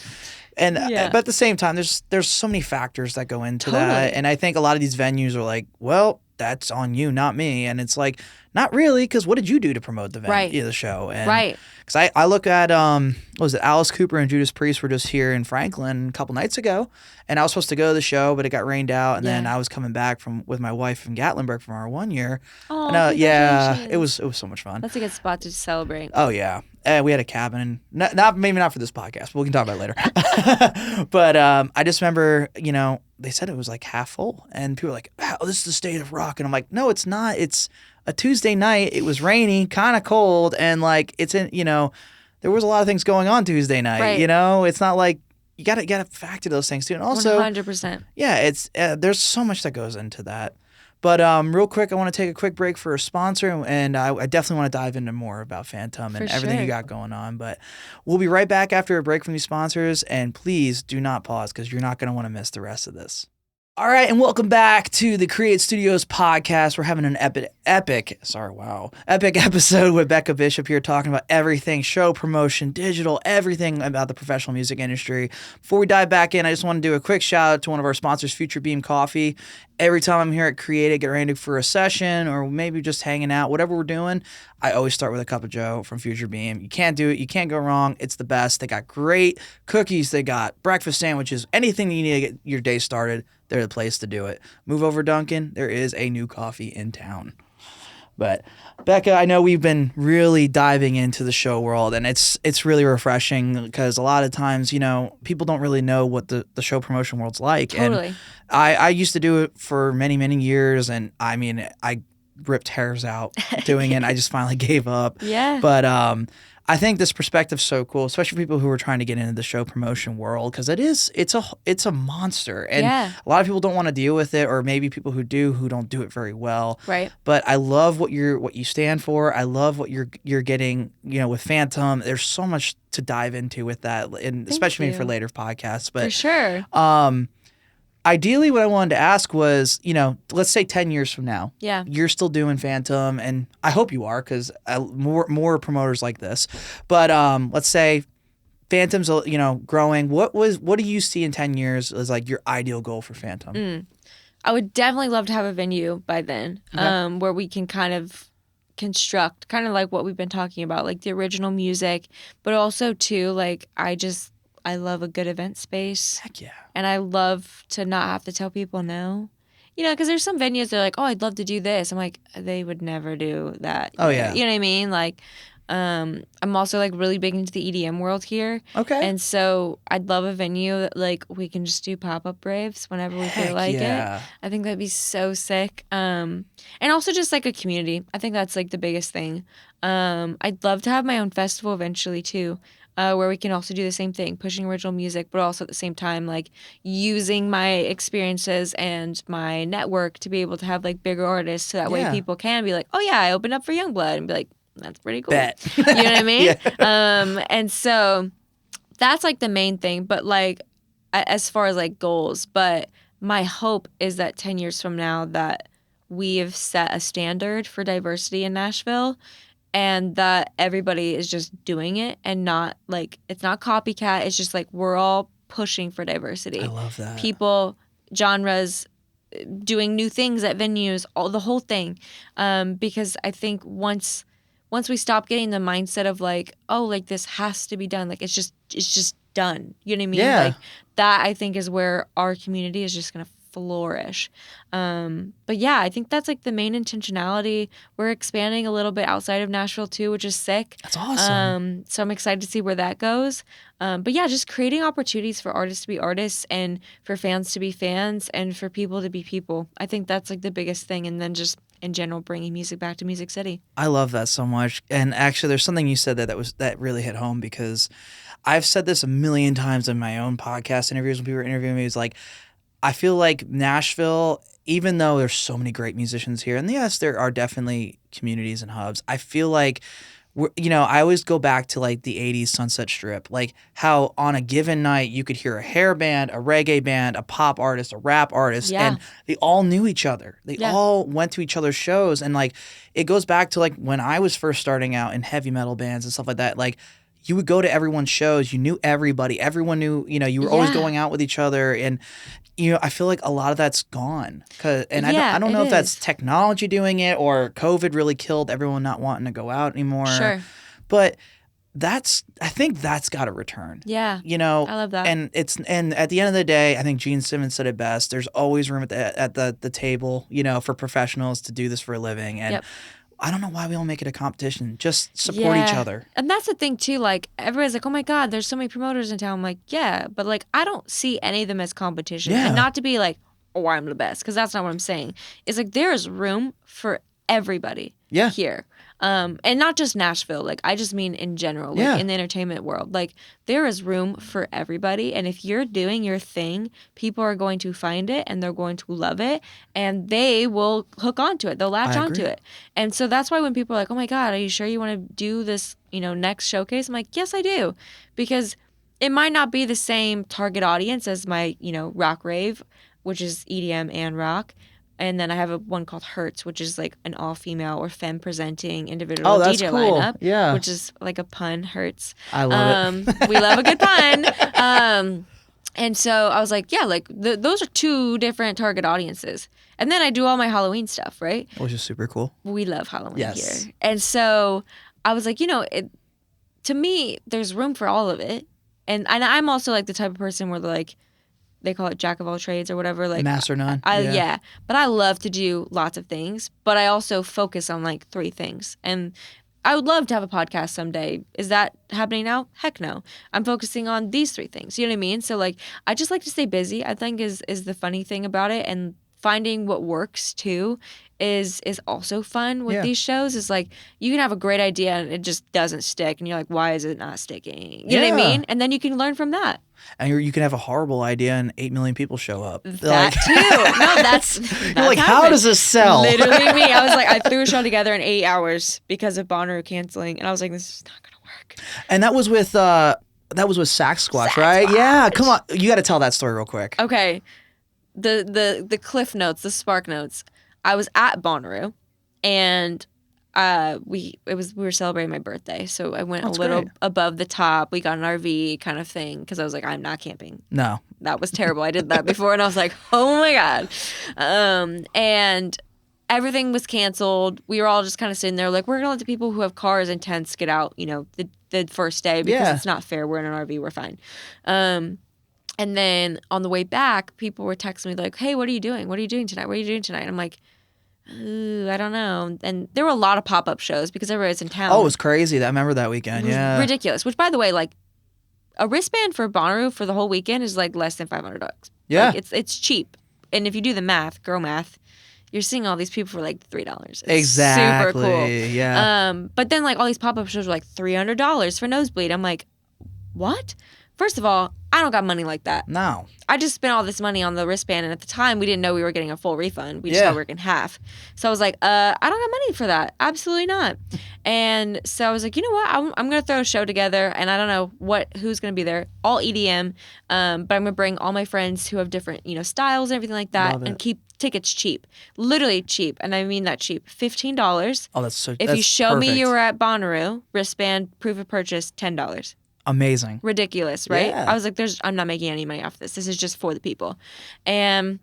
And but at the same time, there's so many factors that go into that, and I think a lot of these venues are like, well, that's on you, not me, and it's like, not really, because what did you do to promote the venue, the show? And, because I look at what was it, Alice Cooper and Judas Priest were just here in Franklin a couple nights ago, and I was supposed to go to the show, but it got rained out, and then I was coming back with my wife from Gatlinburg from our 1 year. Oh, and, it was so much fun. That's a good spot to celebrate. Oh yeah. We had a cabin, maybe not for this podcast, but we can talk about it later. But I just remember, they said it was like half full, and people were like, "Wow, this is the state of rock," and I'm like, "No, it's not. It's a Tuesday night. It was rainy, kind of cold, and like it's in, there was a lot of things going on Tuesday night. Right. It's not like you gotta factor those things too, and also 100%. Yeah, it's there's so much that goes into that. But real quick, I want to take a quick break for a sponsor, and I definitely want to dive into more about Phantom and everything you got going on. But we'll be right back after a break from these sponsors, and please do not pause because you're not going to want to miss the rest of this. All right, and welcome back to the Create Studios podcast. We're having an epic episode with Beka Bishop here, talking about everything, show promotion, digital, everything about the professional music industry. Before we dive back in, I just want to do a quick shout out to one of our sponsors, FUTUREBEAN Coffee. Every time I'm here at Create, get ready for a session or maybe just hanging out, whatever we're doing, I always start with a cup of Joe from FUTUREBEAN. You can't do it. You can't go wrong. It's the best. They got great cookies. They got breakfast sandwiches. Anything you need to get your day started, they're the place to do it. Move over, Duncan. There is a new coffee in town. But Beka, I know we've been really diving into the show world, and it's really refreshing because a lot of times, people don't really know what the show promotion world's like. Totally. And I used to do it for many, many years, and I mean, I ripped hairs out doing it. I just finally gave up. Yeah. But I think this perspective's so cool, especially for people who are trying to get into the show promotion world, because it's a monster, and a lot of people don't want to deal with it, or maybe people who do who don't do it very well. Right. But I love what you stand for. I love what you're getting. With Phantom, there's so much to dive into with that, and especially maybe for later podcasts. But for sure. Ideally, what I wanted to ask was, let's say 10 years from now, you're still doing Phantom, and I hope you are, because more promoters like this. But let's say Phantom's, growing. What do you see in 10 years as like your ideal goal for Phantom? I would definitely love to have a venue by then, where we can kind of construct, kind of like what we've been talking about, like the original music, but also too, like I love a good event space. Heck yeah. And I love to not have to tell people no. Because there's some venues that are like, oh, I'd love to do this. I'm like, they would never do that. Oh, yeah. You know what I mean? Like, I'm also like really big into the EDM world here. Okay. And so I'd love a venue that like we can just do pop-up raves whenever we feel like it. I think that'd be so sick. And also just like a community. I think that's like the biggest thing. I'd love to have my own festival eventually too. Where we can also do the same thing, pushing original music, but also at the same time, like, using my experiences and my network to be able to have, like, bigger artists so that way people can be like, oh, yeah, I opened up for Youngblood, and be like, that's pretty cool. Bet. You know what I mean? And so that's, like, the main thing, but, like, as far as, like, goals, but my hope is that 10 years from now that we have set a standard for diversity in Nashville, and that everybody is just doing it and not like it's not copycat. It's just like we're all pushing for diversity. I love that. People, genres, doing new things at venues, the whole thing. Because I think once we stop getting the mindset of like, oh, like this has to be done. Like it's just done. You know what I mean? Yeah. Like that I think is where our community is just gonna flourish. But yeah, I think that's like the main intentionality. We're expanding a little bit outside of Nashville too, which is sick. That's awesome. So I'm excited to see where that goes. But yeah, just creating opportunities for artists to be artists and for fans to be fans and for people to be people. I think that's like the biggest thing. And then just in general, bringing music back to Music City. I love that so much. And actually, there's something you said that really hit home, because I've said this a million times in my own podcast interviews when people were interviewing me. It's like, I feel like Nashville, even though there's so many great musicians here, and yes, there are definitely communities and hubs, I feel like I always go back to like the 80s Sunset Strip, like how on a given night you could hear a hair band, a reggae band, a pop artist, a rap artist, and they all knew each other. They all went to each other's shows. And like, it goes back to like when I was first starting out in heavy metal bands and stuff like that. Like, you would go to everyone's shows, you knew everybody, everyone knew, you were always going out with each other. And I feel like a lot of that's gone. I don't know if that's technology doing it or COVID really killed everyone not wanting to go out anymore. Sure. But I think that's got to return. Yeah. I love that. And at the end of the day, I think Gene Simmons said it best. There's always room at the table, for professionals to do this for a living. And I don't know why we don't make it a competition. Just support each other. And that's the thing too. Like, everybody's like, oh my God, there's so many promoters in town. I'm like, yeah, but like, I don't see any of them as competition. Yeah. And not to be like, oh, I'm the best, because that's not what I'm saying. It's like, there is room for everybody here. And not just Nashville. Like, I just mean in general, like in the entertainment world. Like, there is room for everybody. And if you're doing your thing, people are going to find it and they're going to love it and they will hook onto it. They'll latch onto it. And so that's why when people are like, oh my God, are you sure you want to do this, next showcase? I'm like, yes, I do. Because it might not be the same target audience as my, rock rave, which is EDM and rock. And then I have one called Hertz, which is like an all-female or femme-presenting individual DJ lineup. Yeah. Which is like a pun, Hertz. I love it. We love a good pun. And so I was like, yeah, like those are two different target audiences. And then I do all my Halloween stuff, right? Which is super cool. We love Halloween here. And so I was like, to me, there's room for all of it. And I'm also like the type of person where they call it jack of all trades or whatever. Like, master none. Yeah. But I love to do lots of things, but I also focus on like 3 things. And I would love to have a podcast someday. Is that happening now? Heck no. I'm focusing on these 3 things. You know what I mean? So like, I just like to stay busy, I think is the funny thing about it. And finding what works too is also fun with these shows. Is like, you can have a great idea and it just doesn't stick. And you're like, why is it not sticking? You know what I mean? And then you can learn from that. And you can have a horrible idea and 8 million people show up. That too. No, that's you're like, how does this sell? Literally me. I was like, I threw a show together in 8 hours because of Bonnaroo canceling. And I was like, this is not going to work. And that was with Sack Squatch, right? Yeah. Come on. You got to tell that story real quick. Okay. The cliff notes, the spark notes. I was at Bonnaroo and we were celebrating my birthday, so I went great. Above the top. We got an RV kind of thing because I was like, I'm not camping. No, that was terrible. I did that before, and I was like, oh my God. And everything was canceled. We were all just kind of sitting there, like, we're gonna let the people who have cars and tents get out, the first day because it's not fair. We're in an RV. We're fine. And then on the way back, people were texting me like, hey, what are you doing? What are you doing tonight? What are you doing tonight? I'm like, I don't know. And there were a lot of pop-up shows because everybody's in town. Oh, it was crazy. I remember that weekend. It was ridiculous. Which, by the way, like, a wristband for Bonnaroo for the whole weekend is like less than $500. Yeah. Like, it's cheap. And if you do the math, girl math, you're seeing all these people for like $3. It's exactly. Super cool. Yeah. But then like all these pop-up shows were like $300 for nosebleed. I'm like, what? First of all, I don't got money like that. No. I just spent all this money on the wristband, and at the time, we didn't know we were getting a full refund. We just thought we were getting half. So I was like, I don't got money for that. Absolutely not. And so I was like, you know what? I'm going to throw a show together, and I don't know who's going to be there. All EDM, but I'm going to bring all my friends who have different, styles and everything like that, and keep tickets cheap. Literally cheap, and I mean that cheap. $15. Oh, that's so. If you show me you were at Bonnaroo, wristband, proof of purchase, $10. Amazing. Ridiculous, right? Yeah. I was like, I'm not making any money off this. This is just for the people. And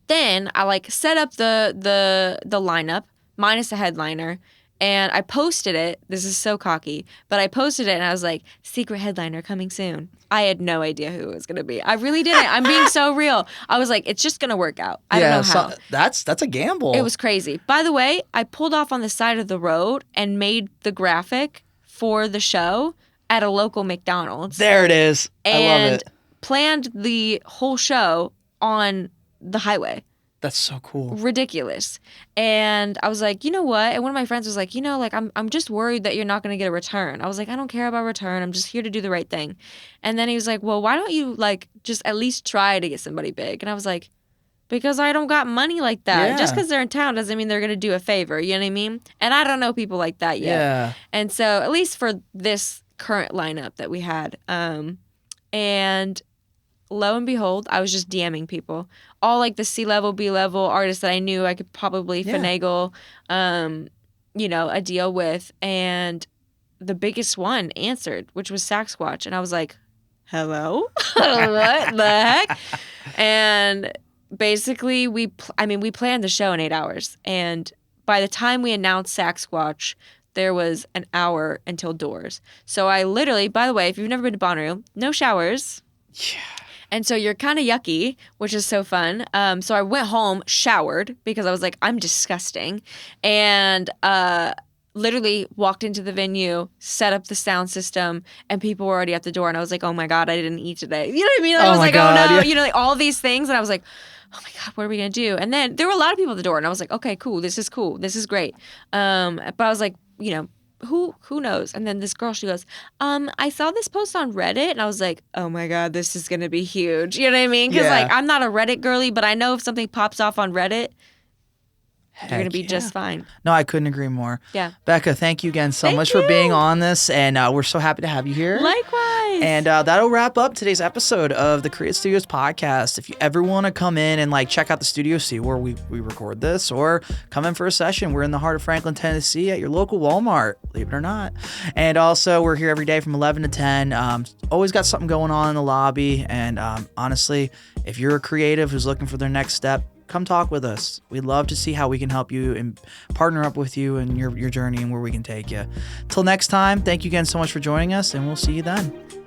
then I like set up the lineup minus the headliner, And I posted it. This is so cocky, but I posted it and I was like, secret headliner coming soon. I had no idea who it was going to be. I really didn't. I'm being so real. I was like, it's just going to work out. I don't know how. So that's a gamble. It was crazy. By the way, I pulled off on the side of the road and made the graphic for the show at a local McDonald's. There it is. I love it. And planned the whole show on the highway. That's so cool. Ridiculous. And I was like, you know what? And one of my friends was like, like, I'm just worried that you're not going to get a return. I was like, I don't care about return. I'm just here to do the right thing. And then he was like, well, why don't you like just at least try to get somebody big? And I was like, because I don't got money like that. Yeah. Just because they're in town doesn't mean they're going to do a favor. You know what I mean? And I don't know people like that yet. Yeah. And so at least for this current lineup that we had, and lo and behold, I was just DMing people. All like the C-level, B-level artists that I knew I could probably finagle, a deal with. And the biggest one answered, which was Sasquatch. And I was like, hello? What the heck? And basically, we planned the show in 8 hours. And by the time we announced Sasquatch, there was an hour until doors. So I literally, by the way, if you've never been to Bonnaroo, no showers. Yeah. And so you're kind of yucky, which is so fun. So I went home, showered, because I was like, I'm disgusting. And literally walked into the venue, set up the sound system, and people were already at the door. And I was like, oh my God, I didn't eat today. You know what I mean? I was like, God, oh no, like all these things. And I was like, oh my God, what are we going to do? And then there were a lot of people at the door. And I was like, okay, cool. This is cool. This is great. But I was like, who knows? And then this girl, she goes, I saw this post on Reddit, and I was like, oh my God, this is gonna be huge. You know what I mean? Because like I'm not a Reddit girly, but I know if something pops off on Reddit, you're gonna be just fine. No, I couldn't agree more. Yeah. Beka, thank you again so much for being on this, and we're so happy to have you here. Likewise. And that'll wrap up today's episode of the Create Studios podcast. If you ever want to come in and like check out the studio, see where we record this, or come in for a session, we're in the heart of Franklin, Tennessee at your local Walmart, believe it or not. And also we're here every day from 11 to 10. Always got something going on in the lobby. And honestly, if you're a creative who's looking for their next step, come talk with us. We'd love to see how we can help you and partner up with you in your journey and where we can take you. Till next time, thank you again so much for joining us, and we'll see you then.